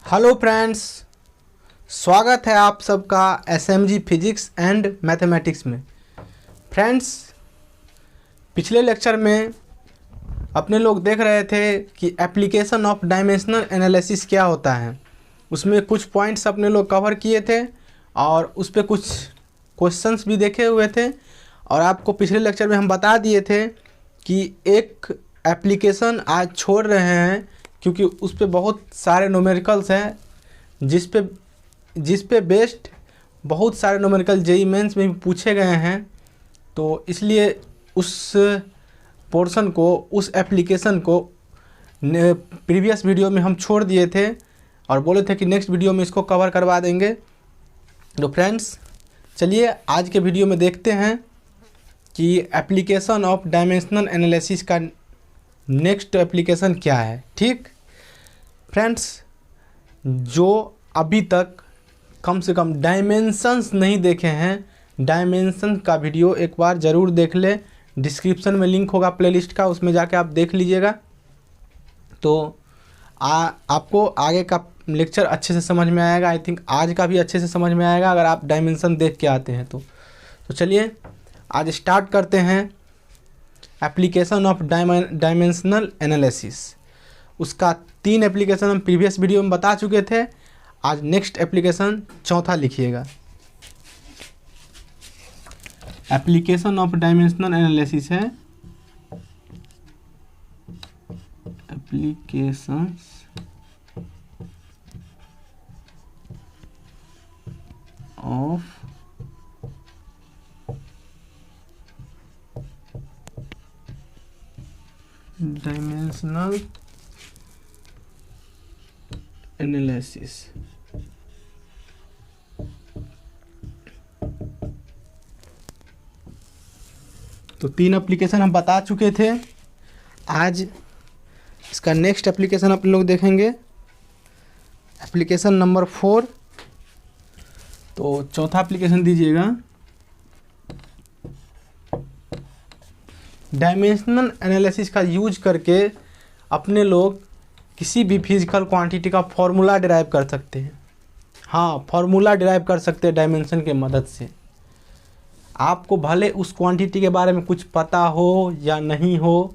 Hello friends, स्वागत है आप सबका एसएमजी फिजिक्स एंड मैथमेटिक्स में। फ्रेंड्स, पिछले लेक्चर में अपने लोग देख रहे थे कि एप्लीकेशन ऑफ डायमेंशनल एनालिसिस क्या होता है। उसमें कुछ पॉइंट्स अपने लोग कवर किए थे और उस पर कुछ क्वेश्चंस भी देखे हुए थे। और आपको पिछले लेक्चर में हम बता दिए थे कि एक एप्लीकेशन आज छोड़ रहे हैं क्योंकि उस पर बहुत सारे न्यूमेरिकल्स हैं जिस पे बेस्ड बहुत सारे न्यूमेरिकल जेईई मेंस में भी पूछे गए हैं। तो इसलिए उस पोर्शन को, उस एप्लीकेशन को प्रीवियस वीडियो में हम छोड़ दिए थे और बोले थे कि नेक्स्ट वीडियो में इसको कवर करवा देंगे। तो फ्रेंड्स, चलिए आज के वीडियो में देखते हैं कि एप्लीकेशन ऑफ डायमेंशनल एनालिसिस का नेक्स्ट एप्लीकेशन क्या है। ठीक फ्रेंड्स, जो अभी तक कम से कम डायमेंशंस नहीं देखे हैं, डायमेंशन का वीडियो एक बार ज़रूर देख ले। डिस्क्रिप्शन में लिंक होगा प्लेलिस्ट का, उसमें जाके आप देख लीजिएगा। तो आपको आगे का लेक्चर अच्छे से समझ में आएगा। आई थिंक आज का भी अच्छे से समझ में आएगा अगर आप डायमेंशन देख के आते हैं तो चलिए आज स्टार्ट करते हैं एप्लीकेशन ऑफ डायमेंशनल एनालिसिस। उसका 3 एप्लीकेशन हम प्रीवियस वीडियो में बता चुके थे। आज नेक्स्ट एप्लीकेशन चौथा लिखिएगा। एप्लीकेशन ऑफ डायमेंशनल एनालिसिस है एप्लीकेशंस ऑफ डायमेंशनल एनालिसिस। तो 3 एप्लीकेशन हम बता चुके थे। आज इसका नेक्स्ट एप्लीकेशन आप लोग देखेंगे, एप्लीकेशन नंबर 4। तो चौथा एप्लीकेशन दीजिएगा। डायमेंशनल एनालिसिस का यूज करके अपने लोग किसी भी फिजिकल क्वांटिटी का फॉर्मूला डिराइव कर सकते हैं। हाँ, फॉर्मूला डिराइव कर सकते हैं डायमेंशन के मदद से। आपको भले उस क्वांटिटी के बारे में कुछ पता हो या नहीं हो,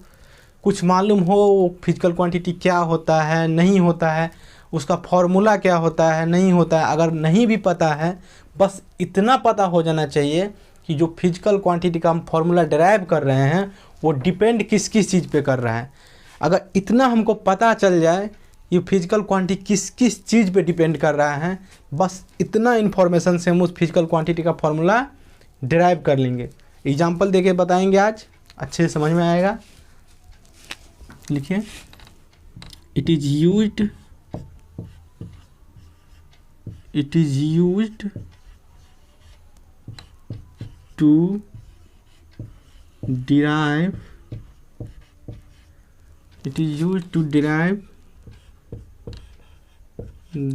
कुछ मालूम हो वो फिजिकल क्वांटिटी क्या होता है, नहीं होता है, उसका फॉर्मूला क्या होता है, नहीं होता है। अगर नहीं भी पता है, बस इतना पता हो जाना चाहिए कि जो फिजिकल क्वांटिटी का हम फॉर्मूला डिराइव कर रहे हैं वो डिपेंड किस किस चीज़ पे कर रहा है। अगर इतना हमको पता चल जाए ये फिजिकल क्वांटिटी किस किस चीज़ पे डिपेंड कर रहा है, बस इतना इन्फॉर्मेशन से हम उस फिजिकल क्वांटिटी का फॉर्मूला डिराइव कर लेंगे। एग्जाम्पल देके बताएंगे आज, अच्छे से समझ में आएगा। लिखिए, it is used to derive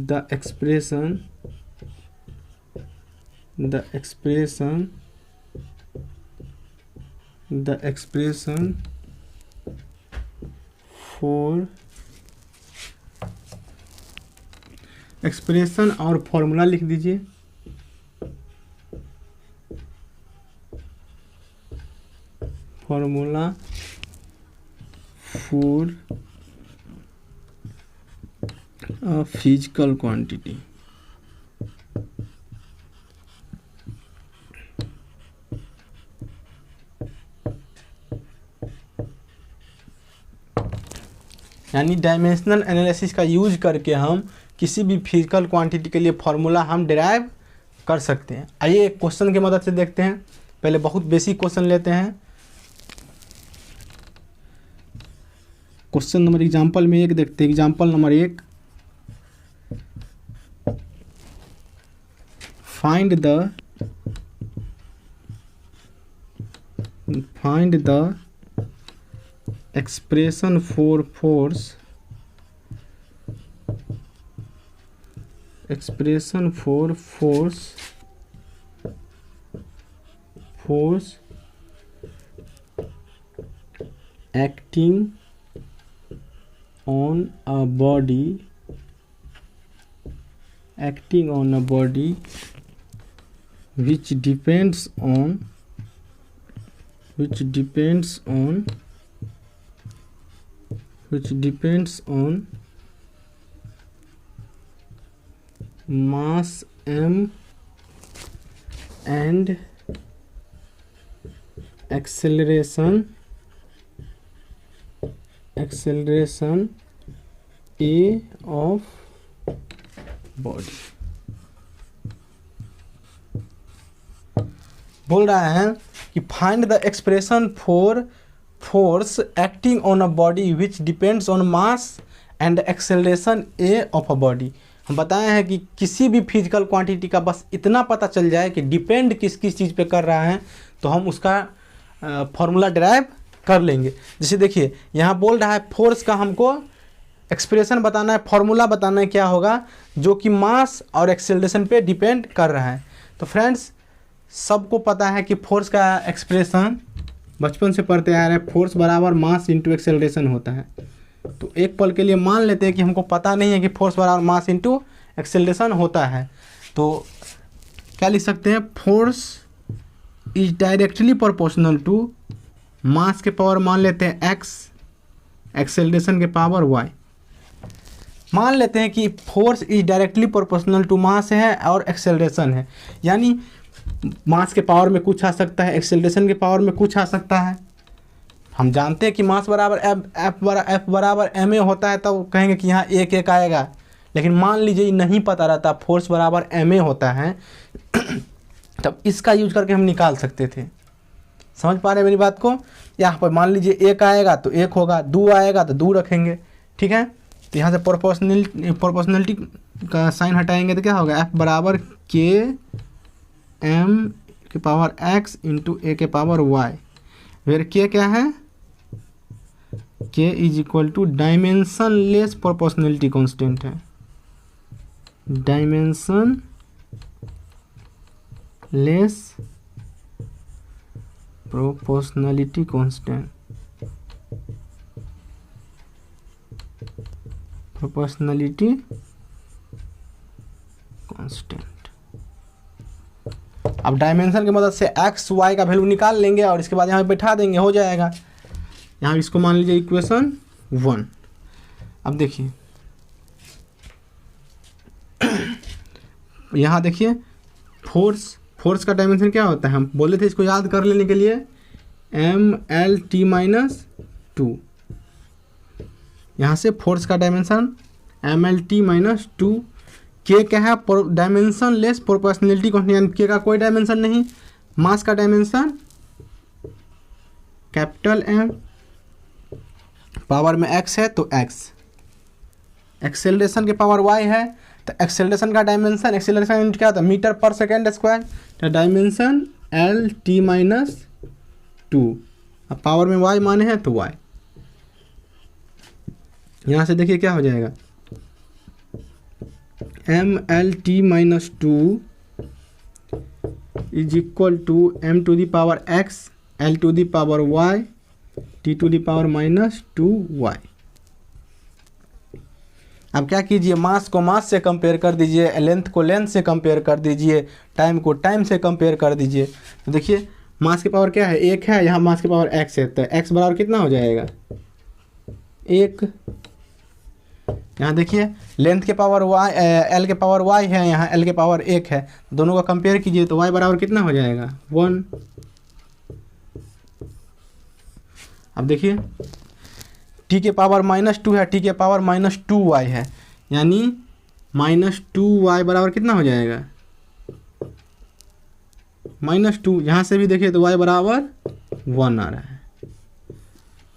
the expression for expression और फॉर्मूला लिख दीजिए। Formula for a physical quantity. यानी डायमेंशनल एनालिसिस का यूज करके हम किसी भी फिजिकल क्वांटिटी के लिए फॉर्मूला हम डिराइव कर सकते हैं। आइए एक क्वेश्चन की मदद से देखते हैं। पहले बहुत बेसिक क्वेश्चन लेते हैं। क्वेश्चन नंबर एग्जाम्पल में 1 देखते हैं। Example number 1, find the expression for force acting on a body acting on a body which depends on mass m and acceleration a of body। बोल रहा है कि find the expression for force acting on a body which depends on mass and acceleration A of a body. हम बताए हैं कि किसी भी फिजिकल क्वांटिटी का बस इतना पता चल जाए कि डिपेंड किस किस चीज़ पे कर रहा है तो हम उसका फॉर्मूला डिराइव कर लेंगे। जैसे देखिए यहाँ बोल रहा है फोर्स का हमको एक्सप्रेशन बताना है, फॉर्मूला बताना है क्या होगा जो कि मास और एक्सेलरेशन पे डिपेंड कर रहा है। तो फ्रेंड्स सबको पता है कि फोर्स का एक्सप्रेशन बचपन से पढ़ते आ रहे हैं, फोर्स बराबर मास इंटू एक्सेलरेशन होता है। तो एक पल के लिए मान लेते हैं कि हमको पता नहीं है कि फोर्स बराबर मास इंटू एक्सेलरेशन होता है, तो क्या लिख सकते हैं, force is directly proportional to mass के पावर मान लेते हैं x, एक्सेलरेशन के पावर y। मान लेते हैं कि force is directly proportional to mass है और एक्सेलरेशन है, यानी मास के पावर में कुछ आ सकता है, एक्सेलरेशन के पावर में कुछ आ सकता है। हम जानते हैं कि मास बराबर एफ बराबर एम ए होता है, तो कहेंगे कि यहाँ एक आएगा, लेकिन मान लीजिए नहीं पता रहता फोर्स बराबर एम ए होता है तब इसका यूज करके हम निकाल सकते थे। समझ पा रहे हैं मेरी बात को। यहाँ पर मान लीजिए एक आएगा तो एक होगा, दो आएगा तो दो रखेंगे, ठीक है। तो यहाँ से प्रोपोर्शनलिटी का साइन हटाएंगे तो क्या होगा, एफ बराबर के एम के पावर एक्स इंटू ए के पावर वाई, फिर के क्या है, k is equal to dimensionless proportionality constant है, dimensionless proportionality constant, proportionality constant. अब डायमेंशन की मदद से एक्स वाई का वैल्यू निकाल लेंगे और इसके बाद यहाँ पे बैठा देंगे, हो जाएगा। यहाँ इसको मान लीजिए इक्वेशन 1। अब देखिए यहाँ देखिए फोर्स का डायमेंशन क्या होता है, हम बोले थे इसको याद कर लेने के लिए, M L T minus two. यहाँ से फोर्स का dimension M L T minus two. के क्या है, डायमेंशन लेस प्रोपोर्शनलिटी कांस्टेंट, के का कोई डायमेंशन नहीं। मास का डायमेंशन कैपिटल एम, पावर में एक्स है तो एक्स, एक्सेलरेशन के पावर वाई है तो एक्सेलरेशन का डायमेंशन, एक्सेलरेशन क्या होता है, मीटर पर सेकेंड स्क्वायर, तो dimension L T minus to. अब पावर में वाई माने हैं तो वाई। यहाँ से देखिए क्या हो जाएगा, M L T minus two is equal to M to the power x L to the power y T to the power minus two y. अब क्या कीजिए, मास को मास से कंपेयर कर दीजिए, लेंथ को लेंथ से कंपेयर कर दीजिए, टाइम को टाइम से कंपेयर कर दीजिए। तो देखिए मास की पावर क्या है, एक है, यहाँ मास की पावर एक्स है, तो एक्स बराबर कितना हो जाएगा, एक। यहाँ देखिए लेंथ के पावर वाई, एल के पावर वाई है, यहाँ एल के पावर एक है, दोनों का कंपेयर कीजिए तो वाई बराबर कितना हो जाएगा, 1। अब देखिए टी के पावर माइनस टू है, टी के पावर माइनस टू वाई है, यानी माइनस टू वाई बराबर कितना हो जाएगा, माइनस टू। यहाँ से भी देखिए तो वाई बराबर 1 आ रहा है,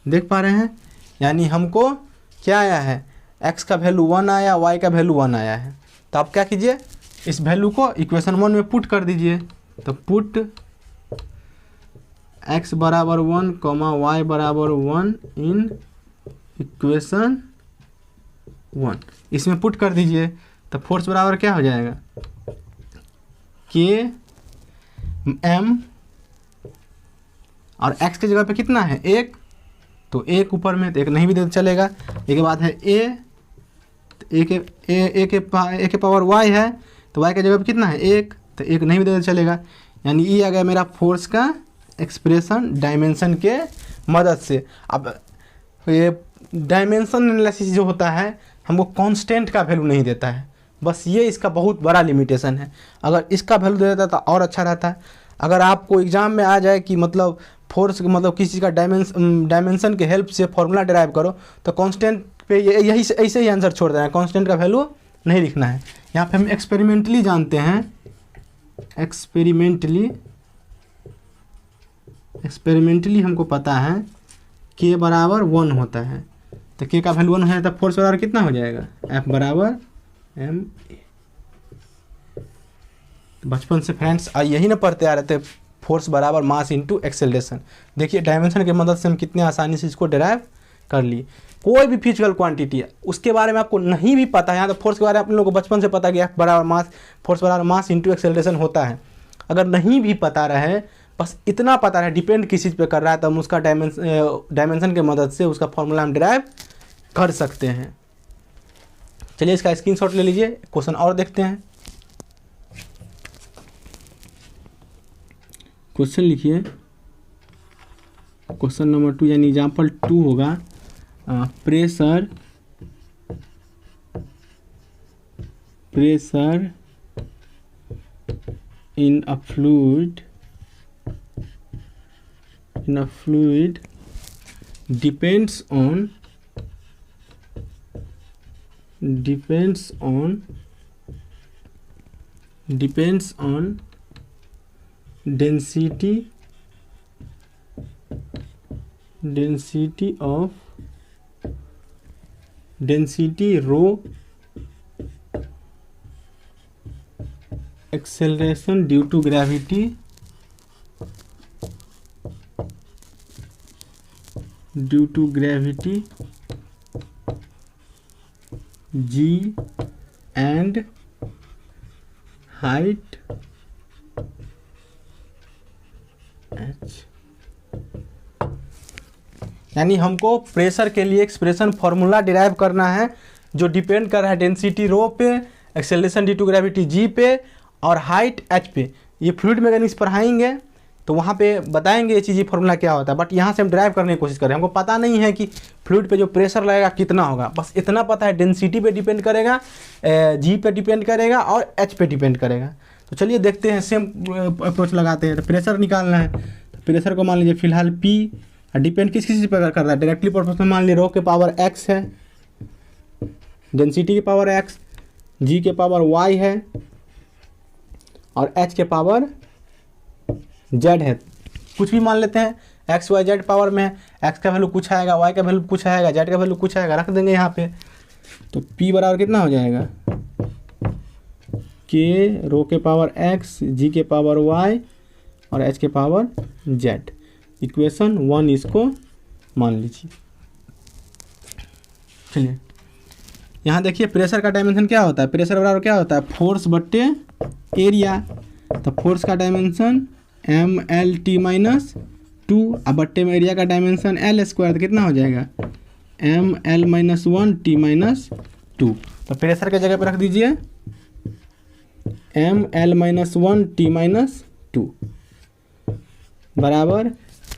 देख पा रहे हैं। यानी हमको क्या आया है, x का वैल्यू 1 आया, y का वैल्यू 1 आया है। तो आप क्या कीजिए, इस वैल्यू को इक्वेशन 1 में पुट कर दीजिए। तो पुट x बराबर 1 कॉमा y बराबर 1 इन इक्वेशन 1, इसमें पुट कर दीजिए। तो फोर्स बराबर क्या हो जाएगा, के एम, और x की जगह पे कितना है, एक, तो एक ऊपर में, तो एक नहीं भी दे तो चलेगा। एक बात है ए तो ए के पावर वाई है, तो वाई का जगह पे कितना है 1, तो 1 नहीं भी दे चलेगा। यानी ये आ गया मेरा फोर्स का एक्सप्रेशन डायमेंशन के मदद से। अब ये डायमेंशन एनालिसिस जो होता है हमको कांस्टेंट का वैल्यू नहीं देता है, बस ये इसका बहुत बड़ा लिमिटेशन है। अगर इसका वैल्यू दे देता तो और अच्छा रहता है। अगर आपको एग्जाम में आ जाए कि मतलब फोर्स मतलब किसी चीज़ का डायमेंशन के हेल्प से फॉर्मूला डिराइव करो, तो कांस्टेंट पे यही ऐसे ही आंसर छोड़ देना है, कांस्टेंट का वैल्यू नहीं लिखना है। यहाँ पे हम एक्सपेरिमेंटली जानते हैं, एक्सपेरिमेंटली हमको पता है k बराबर 1 होता है, तो k का वैल्यू 1 हो जाए तो फोर्स बराबर कितना हो जाएगा F बराबर m। बचपन से फ्रेंड्स यही ना पढ़ते आ रहे थे, फोर्स बराबर मास इंटू एक्सेलरेशन। देखिए डायमेंशन की मदद से हम कितने आसानी से इसको डिराइव कर लिए। कोई भी फिजिकल क्वांटिटी है उसके बारे में आपको नहीं भी पता है, यहाँ तो फोर्स के बारे में आप लोगों को बचपन से पता कि F बराबर मास, फोर्स बराबर मास इंटू एक्सेलरेशन होता है। अगर नहीं भी पता रहे, बस इतना पता है डिपेंड किस चीज़ पे कर रहा है, तो हम उसका डायमेंशन के मदद से उसका फॉर्मूला हम डिराइव कर सकते हैं। चलिए इसका स्क्रीनशॉट ले लीजिए, क्वेश्चन और देखते हैं। क्वेश्चन लिखिए, क्वेश्चन नंबर 2 यानी एग्जाम्पल 2 होगा pressure in a fluid depends on density rho, acceleration due to gravity, g and height h। यानी हमको प्रेशर के लिए एक्सप्रेशन फार्मूला डिराइव करना है जो डिपेंड कर रहा है डेंसिटी रो पे, acceleration due to gravity G पे और हाइट एच पे। ये फ्लूइड मैकेनिक्स पढ़ाएंगे तो वहाँ पे बताएंगे ये चीज़, ये फार्मूला क्या होता है। बट यहाँ से हम ड्राइव करने की कोशिश करें, हमको पता नहीं है कि फ्लूइड पे जो प्रेशर लगेगा कितना होगा, बस इतना पता है डेंसिटी पे डिपेंड करेगा, जी पे डिपेंड करेगा और एच पे डिपेंड करेगा। तो चलिए देखते हैं, सेम अप्रोच लगाते हैं। तो प्रेशर निकालना है, तो प्रेशर को मान लीजिए फिलहाल P डिपेंड किस चीज़ पर कर रहा है, डायरेक्टली प्रोपोर्शनल मान लीजिए रो के पावर x है, डेंसिटी के पावर x, g के पावर y है और h के पावर z है। कुछ भी मान लेते हैं, x y z पावर में है, x का वैल्यू कुछ आएगा, y का वैल्यू कुछ आएगा, z का वैल्यू कुछ आएगा, रख देंगे यहाँ पे। तो p बराबर कितना हो जाएगा k रो के पावर x, g के पावर y और h के पावर z। इक्वेशन 1 इसको मान लीजिए। चलिए यहाँ देखिए प्रेशर का डायमेंशन क्या होता है, प्रेशर बराबर क्या होता है फोर्स बट्टे एरिया। तो फोर्स का डायमेंशन MLT माइनस 2, अब बट्टे में एरिया का डायमेंशन L स्क्वायर, तो कितना हो जाएगा ML माइनस 1 T माइनस 2। तो प्रेशर के जगह पर रख दीजिए ML माइनस 1 T माइनस 2 बराबर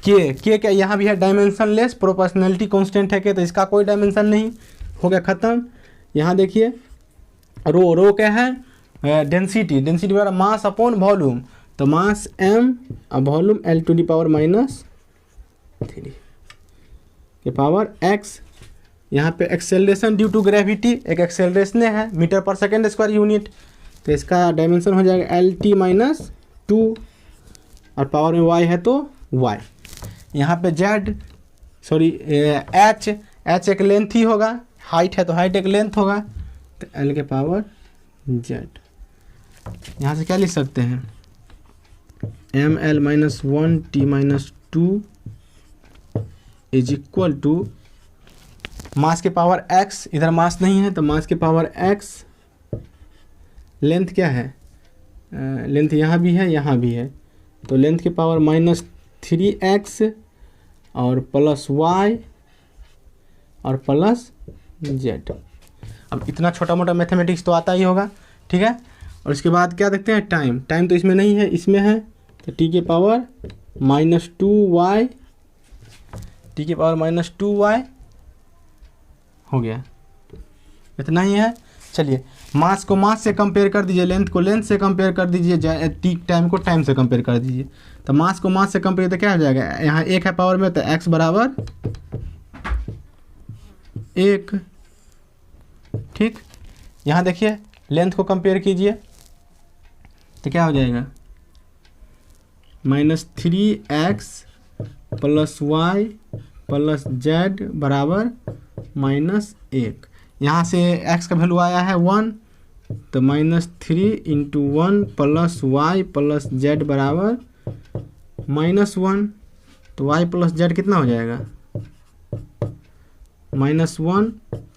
के क्या यहाँ भी है डायमेंशन लेस, प्रोपोर्शनलिटी कांस्टेंट है के, तो इसका कोई डायमेंशन नहीं, हो गया ख़त्म। यहाँ देखिए रो क्या है डेंसिटी बराबर मास अपॉन वॉल्यूम, तो मास m और volume L to the power minus 3 के पावर x। यहाँ पे एक्सेलरेशन ड्यू टू ग्रेविटी, एक एक्सेलरेशन है metre per second square unit, तो इसका डायमेंशन हो जाएगा LT माइनस 2 और पावर में y है तो y। यहाँ पे h एक लेंथ ही होगा, हाइट है तो हाइट एक लेंथ होगा, तो L के पावर z। यहाँ से क्या लिख सकते हैं ML minus 1 T minus 2 is equal to mass के पावर x, इधर मास नहीं है तो मास के पावर x, लेंथ क्या है लेंथ यहाँ भी है यहाँ भी है, तो लेंथ के पावर माइनस 3x और प्लस y और प्लस z। अब इतना छोटा मोटा मैथमेटिक्स तो आता ही होगा, ठीक है। और इसके बाद क्या देखते हैं, टाइम। टाइम तो इसमें नहीं है, इसमें है, तो टी के पावर -2y, टी के पावर -2y हो गया, इतना ही है। चलिए मास को मास से कंपेयर कर दीजिए, लेंथ को लेंथ से कंपेयर कर दीजिए, टी टाइम को टाइम से कंपेयर कर दीजिए। तो मास को मास से कंपेयर तो क्या हो जाएगा, यहाँ 1 है पावर में, तो x बराबर 1, ठीक। यहाँ देखिए लेंथ को कंपेयर कीजिए तो क्या हो जाएगा, -3x + y + z बराबर -1। यहाँ से x का वैल्यू आया है 1, तो -3 × 1 + y + z बराबर -1। तो y + z कितना हो जाएगा, -1,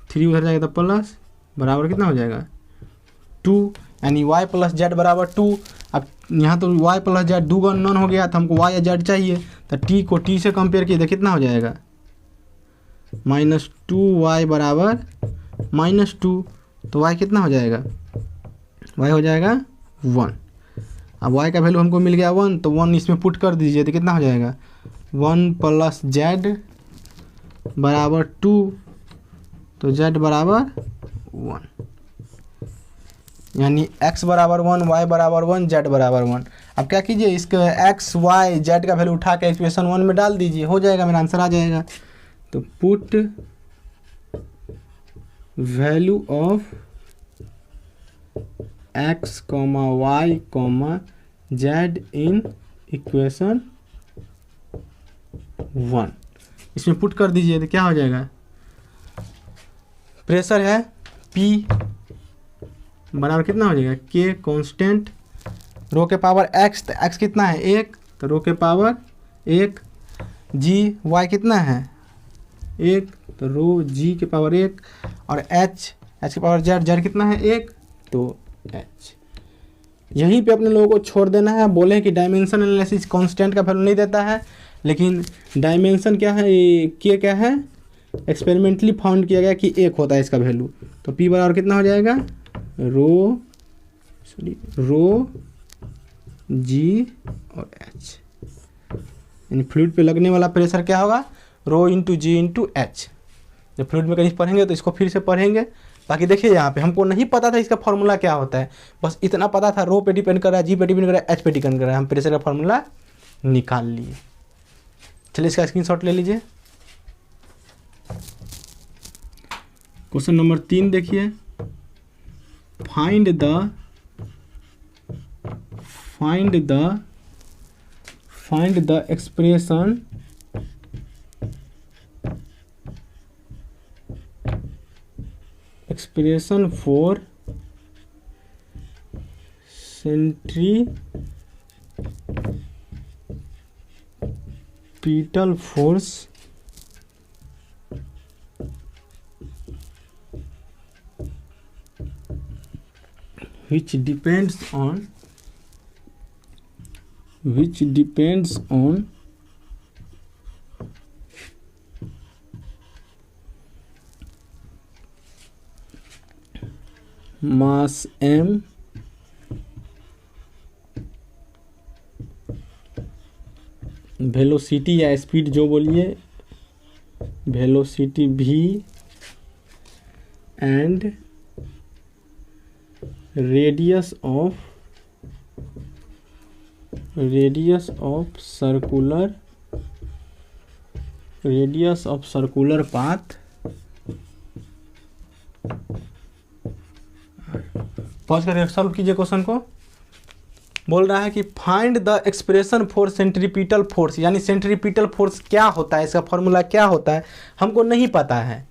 3 उधर जाएगा तो प्लस, बराबर कितना हो जाएगा 2, यानी y + z बराबर 2। अब यहाँ तो y + z 2 नॉन हो गया, तो हमको y या z चाहिए, तो t को t से कंपेयर किए तो कितना हो जाएगा, -2y बराबर -2। तो y कितना हो जाएगा, y हो जाएगा 1। अब y का वैल्यू हमको मिल गया 1, तो 1 इसमें पुट कर दीजिए तो कितना हो जाएगा, 1 + z बराबर 2, तो z बराबर 1, यानी x बराबर 1, y बराबर 1, z बराबर 1। अब क्या कीजिए, इसके x y z का वैल्यू उठा के इक्वेशन 1 में डाल दीजिए, हो जाएगा, मेरा आंसर आ जाएगा। तो put value of x, y, z in equation 1, इसमें पुट कर दीजिए तो क्या हो जाएगा, प्रेशर है P बराबर कितना हो जाएगा, K कांस्टेंट, रो के पावर x, तो x कितना है 1, तो रो के पावर 1, g y कितना है 1, तो रो g के पावर 1, और h के पावर z कितना है 1, तो h। यहीं पे अपने लोगों को छोड़ देना है। बोले कि डायमेंशन एनालिसिस कांस्टेंट का वैल्यू नहीं देता है, लेकिन डायमेंशन क्या है, के क्या है, एक्सपेरिमेंटली फाउंड किया गया कि 1 होता है इसका वैल्यू। तो P बराबर कितना हो जाएगा, रो जी और एच, यानी फ्लूइड पे लगने वाला प्रेशर क्या होगा, रो × जी × एच। जब फ्लूइड में कहीं पढ़ेंगे तो इसको फिर से पढ़ेंगे। बाकी देखिए यहाँ पे हमको नहीं पता था इसका फॉर्मूला क्या होता है, बस इतना पता था रो पे डिपेंड कर रहा है, जी पे डिपेंड कर रहा है, एच पे डिपेंड कर रहा है, हम प्रेशर का फॉर्मूला निकाल लिए। चलिए इसका स्क्रीनशॉट ले लीजिए। क्वेश्चन नंबर 3 देखिए, find the expression for centripetal force which depends on mass m, velocity या स्पीड जो बोलिए, velocity v and radius of circular path. Pause करके सॉल्व कीजिए क्वेश्चन को। बोल रहा है कि find the expression for centripetal force, यानी सेंट्रीपिटल फोर्स क्या होता है, इसका फॉर्मूला क्या होता है हमको नहीं पता है,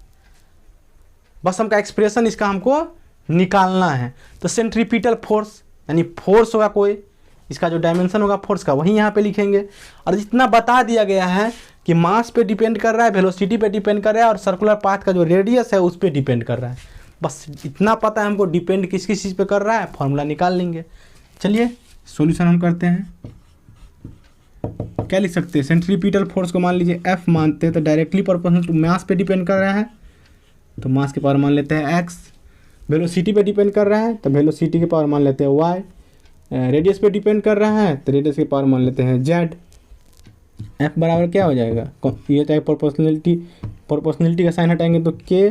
बस हमका एक्सप्रेशन इसका हमको निकालना है। तो सेंट्रीपिटल फोर्स यानी फोर्स होगा कोई, इसका जो डायमेंशन होगा फोर्स का वही यहाँ पे लिखेंगे। और इतना बता दिया गया है कि मास पे डिपेंड कर रहा है, वेलोसिटी पे डिपेंड कर रहा है, और सर्कुलर पाथ का जो रेडियस है उस पर डिपेंड कर रहा है। बस इतना पता है हमको, डिपेंड किस किस चीज़ पे कर रहा है, फॉर्मूला निकाल लेंगे। चलिए सॉल्यूशन हम करते हैं। क्या लिख सकते हैं, सेंट्रीपिटल फोर्स को मान लीजिए F मानते हैं, तो डायरेक्टली प्रोपोर्शनल टू मास पे डिपेंड कर रहा है, तो मास के पावर मान लेते हैं x। वेलोसिटी पे डिपेंड कर रहा है तो वेलोसिटी के पावर मान लेते हैं वाई, रेडियस पे डिपेंड कर रहा है तो रेडियस के पावर मान लेते हैं जेड। एफ बराबर क्या हो जाएगा, ये चाहे प्रोपोर्शनलिटी का साइन हटाएंगे तो के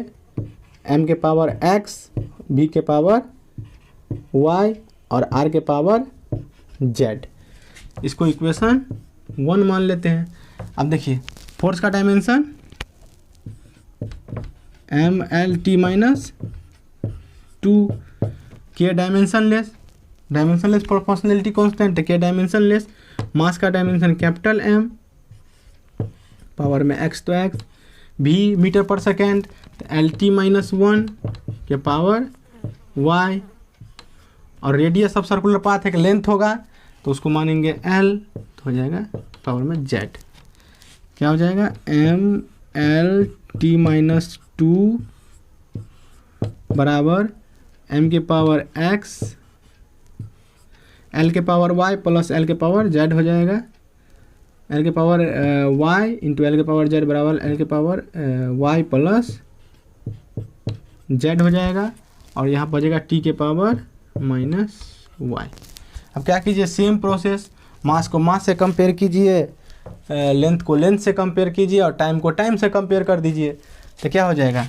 एम के पावर एक्स, भी के पावर वाई और आर के पावर जेड। इसको इक्वेशन 1 मान लेते हैं। अब देखिए फोर्स का dimension M L T minus 2, के डायमेंशनलेस प्रोपोर्शनलिटी कांस्टेंट है, के डायमेंशनलेस, मास का डायमेंशन कैपिटल एम, पावर में एक्स तो एक्स, भी मीटर पर सेकेंड तो एल टी माइनस 1 के पावर वाई, और रेडियस ऑफ सर्कुलर पाथ एक लेंथ होगा तो उसको मानेंगे एल, तो हो जाएगा पावर में जेड। क्या हो जाएगा, एम एल टी माइनस 2 बराबर एम के पावर एक्स, एल के पावर वाई प्लस एल के पावर जेड हो जाएगा। एल के पावर वाई इंटू एल के पावर जेड बराबर एल के पावर वाई प्लस जेड हो जाएगा, और यहाँ बचेगा टी के पावर माइनस वाई। अब क्या कीजिए, सेम प्रोसेस, मास को मास से कंपेयर कीजिए, लेंथ को लेंथ से कंपेयर कीजिए और टाइम को टाइम से कंपेयर कर दीजिए। तो क्या हो जाएगा,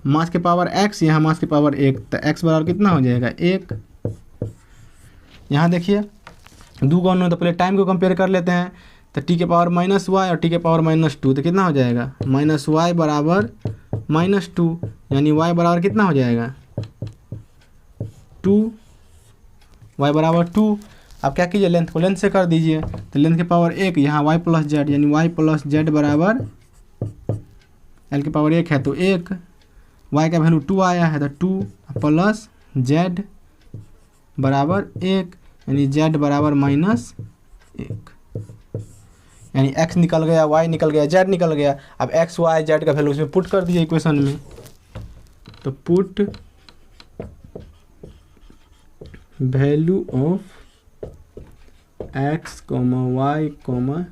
मास के पावर एक्स, यहाँ मास के पावर 1, तो एक्स बराबर कितना हो जाएगा 1। यहाँ देखिए 2 गौन तो पहले टाइम को कंपेयर कर लेते हैं, तो टी के पावर माइनस वाई और टी के पावर माइनस 2, तो कितना हो जाएगा माइनस वाई बराबर माइनस 2, यानी वाई बराबर कितना हो जाएगा 2, वाई बराबर 2। अब क्या कीजिए, लेंथ को लेंथ से कर दीजिए, तो लेंथ के पावर 1, यहाँ वाई प्लस जेड, यानी वाई प्लस जेड बराबर एल के पावर 1 है तो 1, वाई का वैल्यू 2 आया है तो 2 प्लस जेड बराबर 1, यानी जेड बराबर माइनस 1, यानी एक्स निकल गया, वाई निकल गया, जेड निकल गया। अब एक्स वाई जेड का वैल्यू उसमें पुट कर दीजिए इक्वेशन में, तो put value of x comma y comma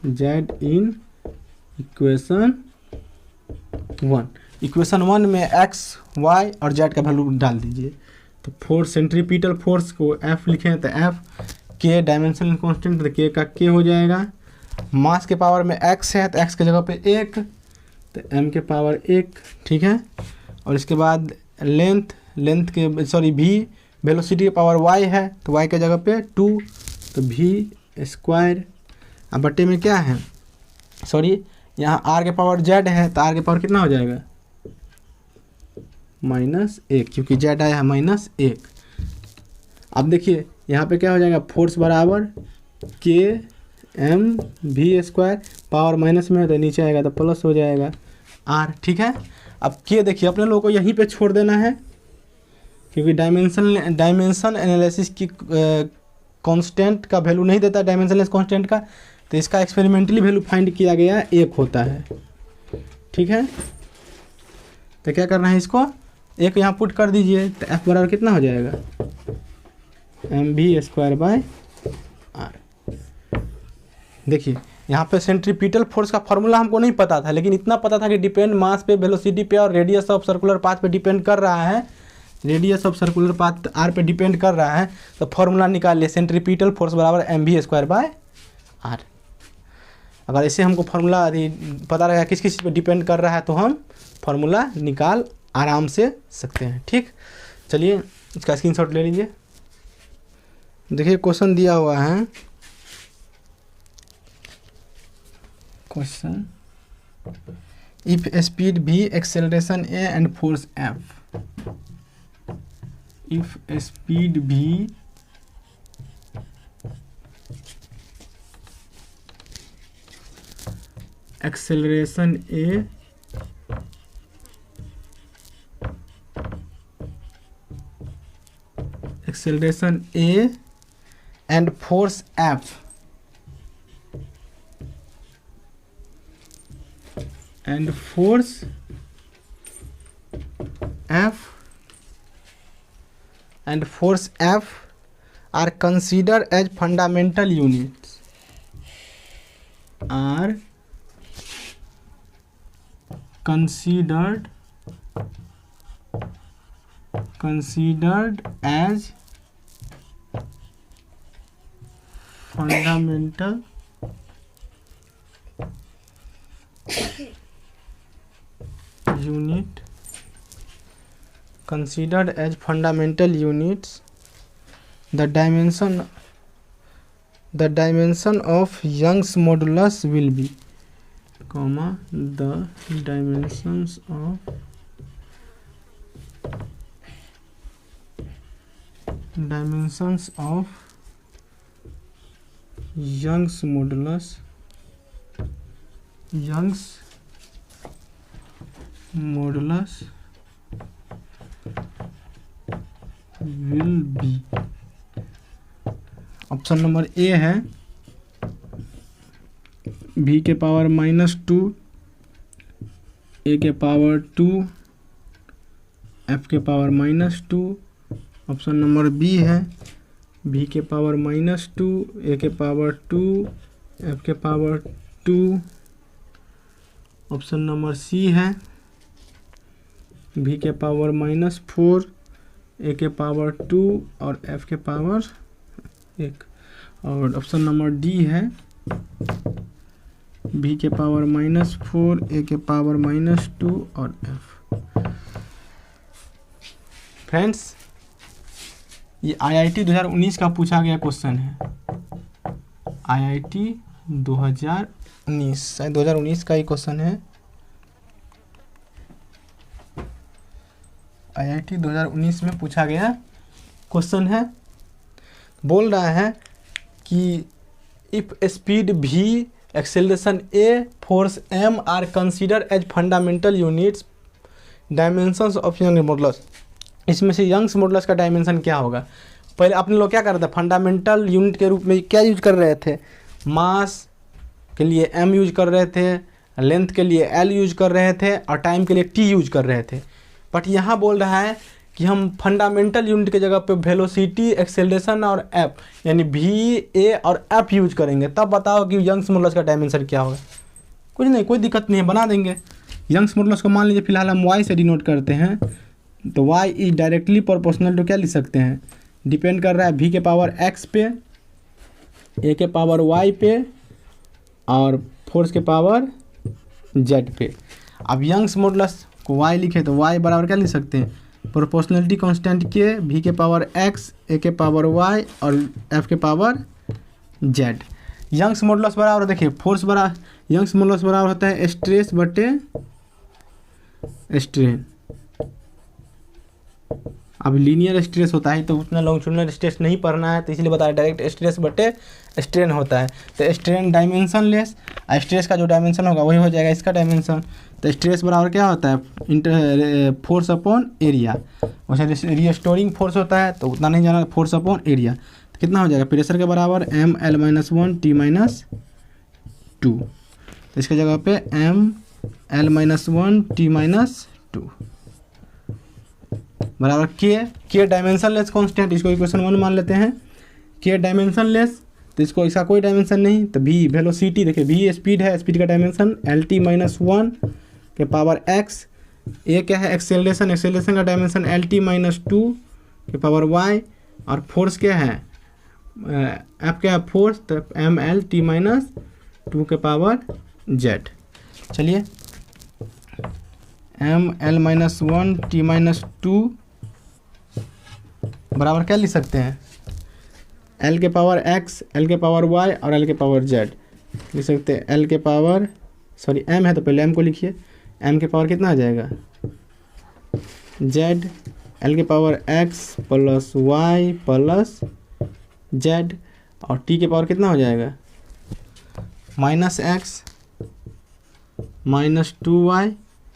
z in equation 1। Equation 1 में एक्स वाई और जेड का वैल्यू डाल दीजिए। तो फोर्स, सेंट्रीपिटल फोर्स को एफ लिखें तो एफ, के डायमेंशनल कांस्टेंट तो के का के हो जाएगा, मास के पावर में एक्स है तो एक्स की जगह पे 1, तो एम के पावर 1, ठीक है। और इसके बाद लेंथ के सॉरी भी वेलोसिटी के पावर वाई है तो वाई के जगह पे 2, तो भी स्क्वायर, अब बट्टे में क्या है, सॉरी यहाँ आर के पावर जेड है तो आर के पावर कितना हो जाएगा -1, क्योंकि जेड आया है -1। अब देखिए यहाँ पे क्या हो जाएगा, फोर्स बराबर के M v square, power minus में है तो नीचे आएगा तो प्लस हो जाएगा आर, ठीक है। अब के देखिए अपने लोगों को यहीं पे छोड़ देना है, क्योंकि डायमेंशन एनालिसिस की कांस्टेंट का वैल्यू नहीं देता डायमेंशनलेस कांस्टेंट का, तो इसका एक्सपेरिमेंटली वैल्यू फाइंड किया गया 1 होता है, ठीक है। तो क्या करना है, इसको 1 यहाँ पुट कर दीजिए, तो एफ बराबर कितना हो जाएगा M v square by are. देखिए यहाँ पे सेंट्रीपिटल फोर्स का फॉर्मूला हमको नहीं पता था, लेकिन इतना पता था कि डिपेंड मास पे, वेलोसिटी पे और रेडियस ऑफ सर्कुलर पाथ पे डिपेंड कर रहा है, radius of circular path r पे डिपेंड कर रहा है। तो फॉर्मूला निकाल लिए, सेंट्रीपिटल फोर्स बराबर m v square by r. अगर ऐसे हमको फार्मूला पता रहेगा किस किस पे डिपेंड कर रहा है तो हम फार्मूला निकाल आराम से सकते हैं, ठीक। चलिए इसका स्क्रीनशॉट ले लीजिए। देखिए क्वेश्चन दिया हुआ है, question if speed v, acceleration a and force f, if speed v, acceleration a and force f, and force F are considered as fundamental units, are considered considered as fundamental unit, considered as fundamental units, the dimension of Young's modulus will be, comma, the dimensions of Young's modulus will be, option number A है v के power -2, a के power 2, f के power -2। Option number B है v के power -2, a के power 2, f के power 2। Option number सी है v के पावर -4, a के पावर 2 और f के पावर 1। और ऑप्शन नंबर डी है v के पावर -4, a के पावर -2 और f। फ्रेंड्स, ये IIT 2019 का पूछा गया क्वेश्चन है। IIT 2019 का ही क्वेश्चन है। IIT 2019 में पूछा गया क्वेश्चन है। बोल रहा है कि if speed v, acceleration a, force m are consider as fundamental units, dimensions of Young modulus. इसमें से यंग्स मॉडुलस का डायमेंशन क्या होगा? पहले अपने लोग क्या कर रहे थे, फंडामेंटल यूनिट के रूप में क्या यूज कर रहे थे? मास के लिए m यूज कर रहे थे, लेंथ के लिए l यूज कर रहे थे और टाइम के लिए t यूज कर रहे थे। बट यहाँ बोल रहा है कि हम फंडामेंटल यूनिट के जगह पे वेलोसिटी, एक्सेलरेशन और f यानी v, a और f यूज करेंगे। तब बताओ कि यंग्स मॉडुलस का डायमेंशन क्या होगा? कुछ नहीं, कोई दिक्कत नहीं है, बना देंगे। यंग्स मॉडुलस को मान लीजिए फिलहाल हम y से डिनोट करते हैं, तो y is directly proportional to क्या लिख सकते हैं? डिपेंड कर रहा है v के पावर x पे, a के पावर y पे और फोर्स के पावर z पे। अब यंग्स मॉडुलस को y लिखे तो y बराबर क्या लिख सकते हैं? प्रोपोर्शनलिटी कांस्टेंट के v के पावर x, a के पावर y और f के पावर z। यंग्स मॉडुलस बराबर देखिए फोर्स बराबर, यंग्स मॉडुलस बराबर होता है स्ट्रेस बटे स्ट्रेन। अब लीनियर स्ट्रेस होता है तो उतना लॉन्गिट्यूडिनल स्ट्रेस नहीं पढ़ना है, तो इसलिए बताया डायरेक्ट स्ट्रेस बटे स्ट्रेन होता है। तो स्ट्रेन डायमेंशन लेस, स्ट्रेस का जो डायमेंशन होगा वही हो जाएगा इसका डायमेंशन। तो स्ट्रेस बराबर क्या होता है? Force upon area. वैसे रिस्टोरिंग फोर्स होता है तो उतना नहीं जाना, फोर्स अपॉन एरिया। तो कितना हो जाएगा? प्रेशर के बराबर ml-1 t-2। तो इसके जगह पे ml-1 t-2 बराबर के डायमेंशन लेस कॉन्स्टेंट, इसको इक्वेशन 1 मान लेते हैं। के डायमेंशन लेस तो इसको इसका कोई डायमेंशन नहीं, तो v वेलोसिटी देखिए, v स्पीड है, स्पीड का डायमेंशन lt-1 के पावर x। a क्या है? एक्सेलरेशन, एक्सेलरेशन का डायमेंशन lt-2 के पावर y। और फोर्स क्या है? f क्या है? फोर्स, तो mlt-2 के पावर z। चलिए ml-1 t-2 बराबर क्या लिख सकते हैं? l के पावर x, l के पावर y और l के पावर z लिख सकते हैं। l के पावर m है तो पहले m को लिखिए, m के पावर कितना आ जाएगा? z, l के power x plus y plus z और t के पावर कितना हो जाएगा? -x -2y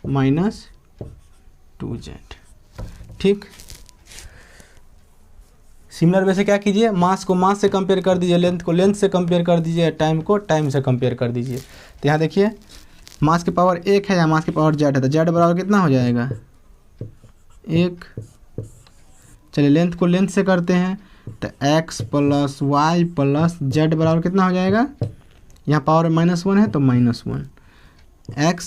-2z। ठीक, सिमिलर वे से क्या कीजिए? मास को मास से कंपेयर कर दीजिए, लेंथ को लेंथ से कंपेयर कर दीजिए, टाइम को टाइम से कंपेयर कर दीजिए। तो यहाँ देखिए मास के पावर 1 है या मास के पावर z है, तो z बराबर कितना हो जाएगा? 1। चलिए लेंथ को लेंथ से करते हैं, तो x plus y plus z बराबर कितना हो जाएगा? यहाँ पावर -1 है तो -1। x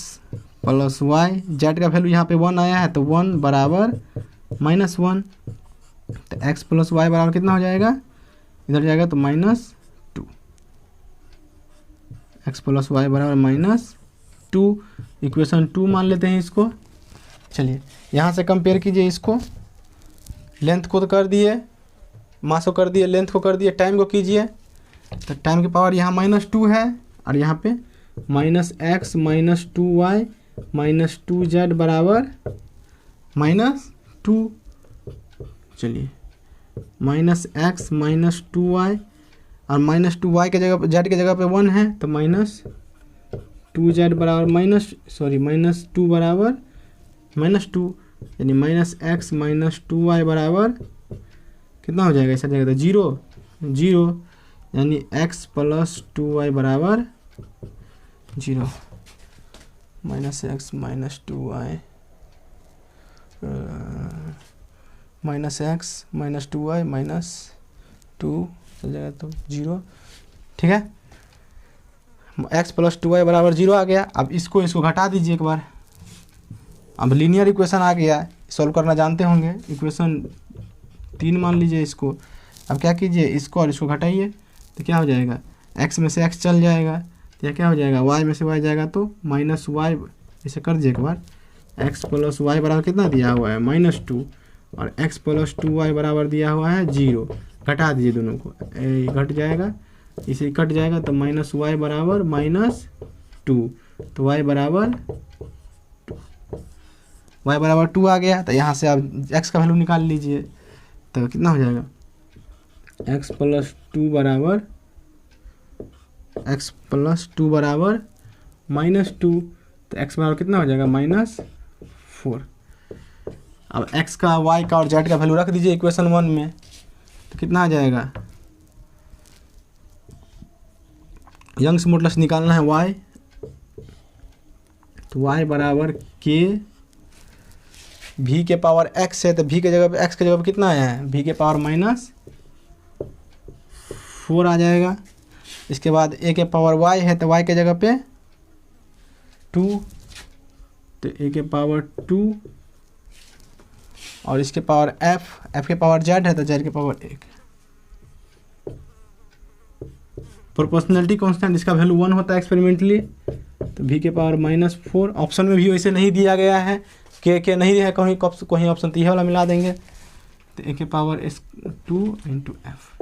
प्लस वाई, z का वैल्यू यहाँ पे 1 आया है तो 1 बराबर -1, तो x प्लस वाई बराबर कितना हो जाएगा, इधर जाएगा तो -2, x प्लस वाई बराबर -2, इक्वेशन 2 मान लेते हैं इसको। चलिए यहाँ से कंपेयर कीजिए इसको, लेंथ को तो कर दिए, मास को कर दिए, लेंथ को कर दिए, टाइम को कीजिए, तो टाइम की पावर यहाँ -2 है और यहाँ पे -x -2y -2z बराबर -2। चलिए -x -2y और -2y के जगह z के जगह पे 1 है तो -2z बराबर -2 बराबर -2, यानी -x -2y बराबर कितना हो जाएगा, ऐसा जाएगा तो 0, यानी x प्लस 2y बराबर 0, -x -2y -x -2y -2 चल जाएगा तो 0। ठीक है, x प्लस 2y बराबर 0 आ गया। अब इसको घटा दीजिए एक बार, अब लीनियर इक्वेशन आ गया, सॉल्व करना जानते होंगे, इक्वेशन 3 मान लीजिए इसको। अब क्या कीजिए, इसको और इसको घटाइए तो क्या हो जाएगा, x में से x चल जाएगा तो यह क्या हो जाएगा, y में से y जाएगा तो -y, इसे कर दीजिए एक बार। x प्लस वाई बराबर कितना दिया हुआ है -2 और x प्लस 2y बराबर दिया हुआ है 0, घटा दीजिए दोनों को, घट जाएगा, इसे कट जाएगा तो -y बराबर -2, तो y बराबर 2 आ गया। तो यहाँ से आप x का वैल्यू निकाल लीजिए तो कितना हो जाएगा, x प्लस 2 बराबर -2, तो x बराबर कितना हो जाएगा -4। अब x का, y का और z का वैल्यू रख दीजिए इक्वेशन 1 में, तो कितना आ जाएगा, यंग्स मॉडुलस निकालना है y, तो y बराबर k, v के पावर x है तो v के जगह पे x के जगह पे कितना आया है, v के पावर -4 आ जाएगा। इसके बाद a के पावर y है तो y के जगह पे 2, तो a के पावर 2 और इसके पावर f के पावर z है तो z के पावर 1। प्रोपोर्शनलिटी कांस्टेंट इसका वैल्यू 1 होता है एक्सपेरिमेंटली, तो v के पावर -4, ऑप्शन में भी वैसे नहीं दिया गया है, के नहीं है कहीं ऑप्शन, तो यह वाला मिला देंगे, तो a के पावर 2 इंटू एफ।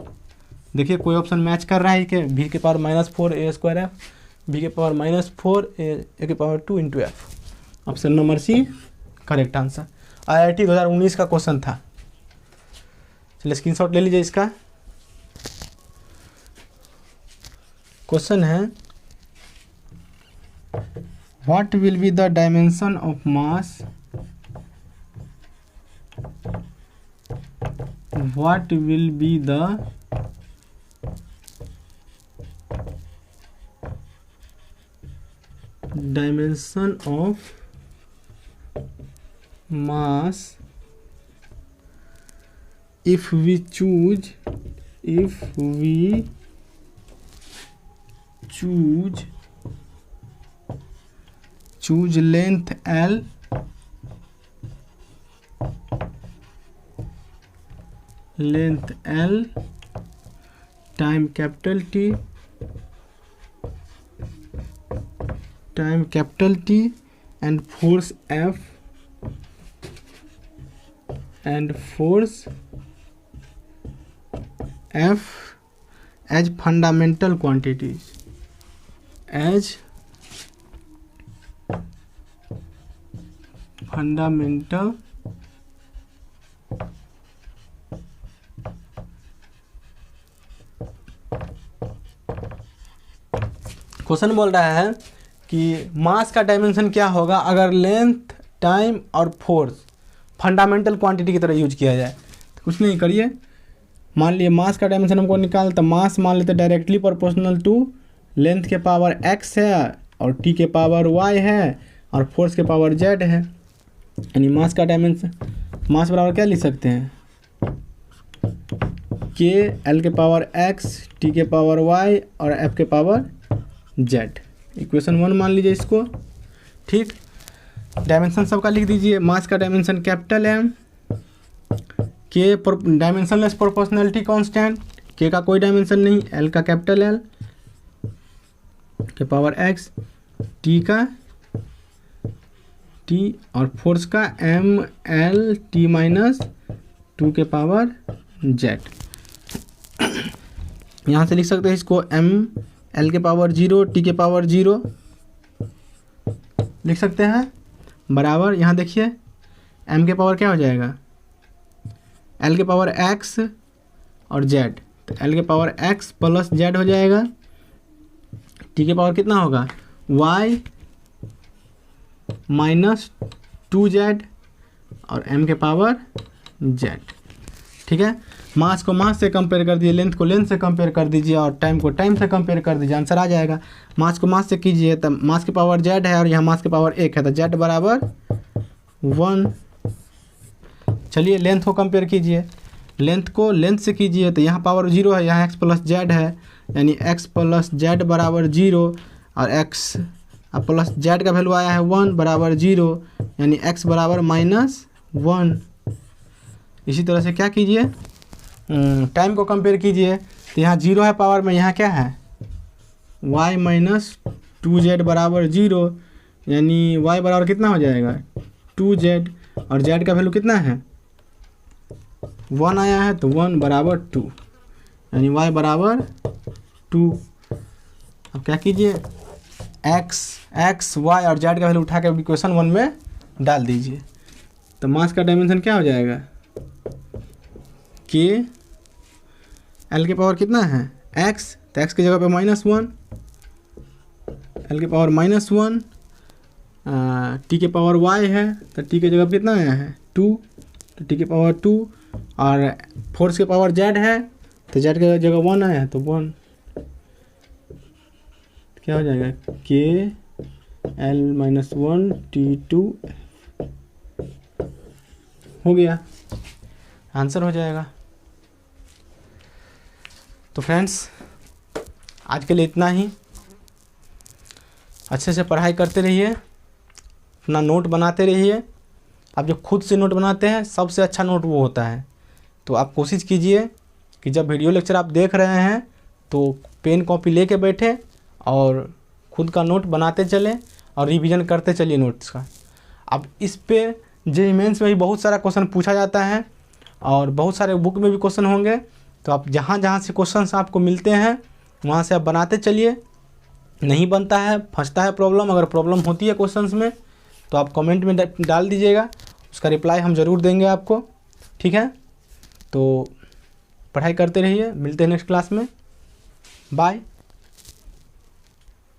देखिए कोई ऑप्शन मैच कर रहा है कि v के पावर -4 a² f, v के पावर -4 a के power 2 into F. Option number C correct answer, IIT 2019 का क्वेश्चन था। चलिए स्क्रीनशॉट ले लीजिए इसका। क्वेश्चन है, what will be the dimension of mass, what will be the dimension of mass if we choose length L time capital T and force F as fundamental quantities, question बोल रहा है कि मास का dimension क्या होगा अगर length, time और force fundamental quantity की तरह यूज किया जाए। तो कुछ नहीं करिए, मान लिए मास का डायमेंशन हमको निकाल, तो मास मान लेते डायरेक्टली प्रोपोर्शनल टू लेंथ के पावर x है और t के पावर y है और फोर्स के पावर z है, यानी मास का डायमेंशन, मास बराबर क्या लिख सकते हैं, k l के पावर x, t के पावर y और f के पावर z। इक्वेशन 1 मान लीजिए इसको। ठीक, डायमेंशन सबका लिख दीजिए। मास का डायमेंशन कैपिटल M, के डायमेंशनलेस प्रोपोर्शनलिटी कांस्टेंट, के का कोई डायमेंशन नहीं, एल का कैपिटल एल के पावर एक्स, टी का टी और फोर्स का एम एल टी माइनस 2 के पावर जेड। यहाँ से लिख सकते हैं इसको एम एल के पावर 0 टी के पावर 0 लिख सकते हैं, बराबर यहाँ देखिए एम के पावर क्या हो जाएगा, एल के पावर एक्स और जेड, तो एल के पावर एक्स प्लस जेड हो जाएगा, टी के पावर कितना होगा वाई माइनस 2z और m के पावर z। ठीक है, मास को मास से कंपेयर कर दीजिए, लेंथ को लेंथ से कंपेयर कर दीजिए और टाइम को टाइम से कंपेयर कर दीजिए, आंसर आ जाएगा। मास को मास से कीजिए तब मास के पावर z है और यहाँ मास के पावर 1 है तो z बराबर 1। चलिए लेंथ को कंपेयर कीजिए, लेंथ को लेंथ से कीजिए तो यहाँ पावर 0 है, यहाँ x प्लस जेड है यानी x प्लस जेड बराबर 0 और x प्लस जेड का वैल्यू आया है 1 बराबर 0 यानी x बराबर -1। इसी तरह से क्या कीजिए, टाइम को कंपेयर कीजिए तो यहाँ 0 है पावर में, यहाँ क्या है y माइनस 2z बराबर 0 यानी y बराबर कितना हो जाएगा 2z और z का वैल्यू कितना है 1 आया है तो 1 बराबर 2 यानी y बराबर 2। अब क्या कीजिए x y और z का वैल्यू उठा के इक्वेशन 1 में डाल दीजिए तो मास का डायमेंशन क्या हो जाएगा के एल के पावर कितना है x, तो x की जगह पे -1, एल के पावर -1, टी के पावर y है तो टी की जगह पे कितना आया है 2, तो टी के पावर 2 और फोर्स के पावर z है तो z की जगह 1 आया है तो 1, क्या हो जाएगा के एल -1 T2 हो गया, आंसर हो जाएगा। तो फ्रेंड्स आज के लिए इतना ही, अच्छे से पढ़ाई करते रहिए, अपना नोट बनाते रहिए। आप जो खुद से नोट बनाते हैं सबसे अच्छा नोट वो होता है, तो आप कोशिश कीजिए कि जब वीडियो लेक्चर आप देख रहे हैं तो पेन कॉपी लेके बैठे और खुद का नोट बनाते चलें और रिवीजन करते चलिए नोट्स का। अब इस पे जेईई मेंस में भी बहुत सारा क्वेश्चन पूछा जाता है और बहुत सारे बुक में भी क्वेश्चन होंगे, तो आप जहाँ जहाँ से क्वेश्चंस आपको मिलते हैं वहाँ से आप बनाते चलिए। नहीं बनता है, फंसता है प्रॉब्लम, अगर प्रॉब्लम होती है क्वेश्चंस में तो आप कमेंट में डाल दीजिएगा, उसका रिप्लाई हम ज़रूर देंगे आपको। ठीक है, तो पढ़ाई करते रहिए, मिलते हैं नेक्स्ट क्लास में, बाय।